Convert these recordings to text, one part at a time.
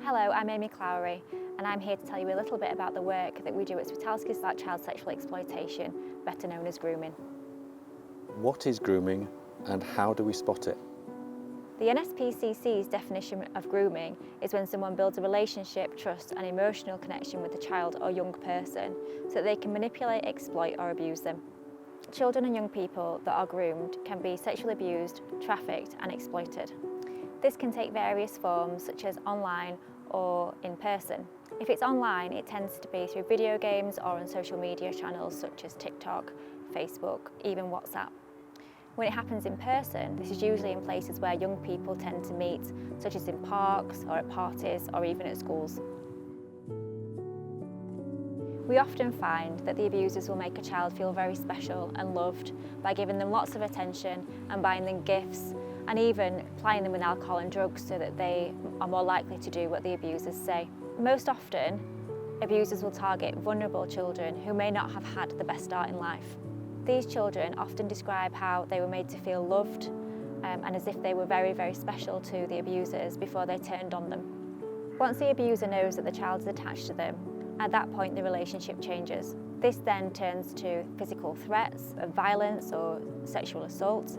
Hello, I'm Amy Clowry and I'm here to tell you a little bit about the work that we do at Switalskis about child sexual exploitation, better known as grooming. What is grooming and how do we spot it? The NSPCC's definition of grooming is when someone builds a relationship, trust and emotional connection with a child or young person so that they can manipulate, exploit or abuse them. Children and young people that are groomed can be sexually abused, trafficked and exploited. This can take various forms such as online or in person. If it's online, it tends to be through video games or on social media channels such as TikTok, Facebook, even WhatsApp. When it happens in person, this is usually in places where young people tend to meet, such as in parks or at parties or even at schools. We often find that the abusers will make a child feel very special and loved by giving them lots of attention and buying them gifts and even plying them with alcohol and drugs so that they are more likely to do what the abusers say. Most often, abusers will target vulnerable children who may not have had the best start in life. These children often describe how they were made to feel loved and as if they were very, very special to the abusers before they turned on them. Once the abuser knows that the child is attached to them, at that point the relationship changes. This then turns to physical threats of violence or sexual assault,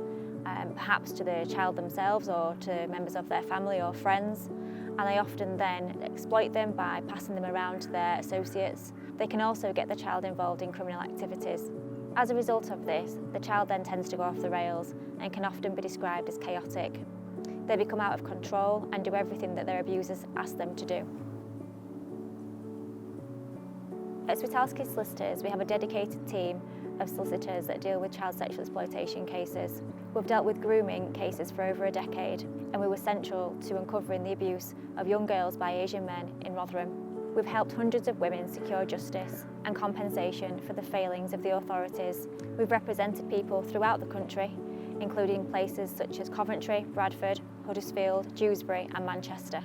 perhaps to the child themselves or to members of their family or friends, and they often then exploit them by passing them around to their associates. They can also get the child involved in criminal activities. As a result of this, the child then tends to go off the rails and can often be described as chaotic. They become out of control and do everything that their abusers ask them to do. At Switalskis Solicitors, we have a dedicated team of solicitors that deal with child sexual exploitation cases. We've dealt with grooming cases for over a decade, and we were central to uncovering the abuse of young girls by Asian men in Rotherham. We've helped hundreds of women secure justice and compensation for the failings of the authorities. We've represented people throughout the country, including places such as Coventry, Bradford, Huddersfield, Dewsbury and Manchester.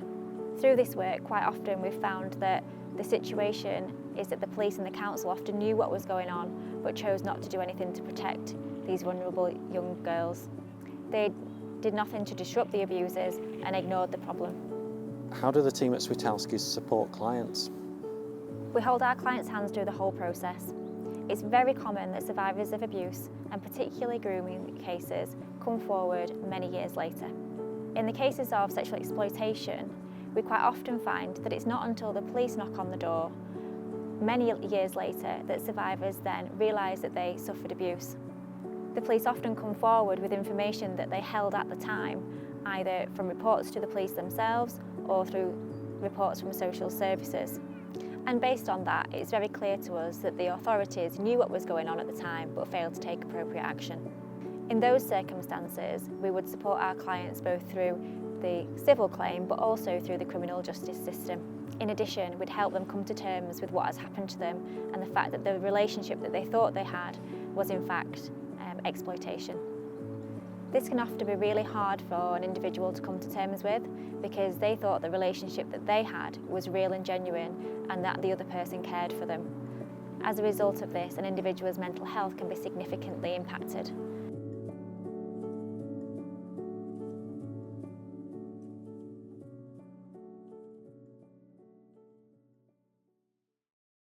Through this work, quite often we've found that the situation is that the police and the council often knew what was going on but chose not to do anything to protect these vulnerable young girls. They did nothing to disrupt the abusers and ignored the problem. How do the team at Switalskis support clients? We hold our clients' hands through the whole process. It's very common that survivors of abuse, and particularly grooming cases, come forward many years later. In the cases of sexual exploitation, we quite often find that it's not until the police knock on the door many years later that survivors then realise that they suffered abuse. The police often come forward with information that they held at the time, either from reports to the police themselves or through reports from social services. And based on that, it's very clear to us that the authorities knew what was going on at the time but failed to take appropriate action. In those circumstances, we would support our clients both through the civil claim but also through the criminal justice system. In addition, we'd help them come to terms with what has happened to them and the fact that the relationship that they thought they had was in fact exploitation. This can often be really hard for an individual to come to terms with because they thought the relationship that they had was real and genuine and that the other person cared for them. As a result of this, an individual's mental health can be significantly impacted.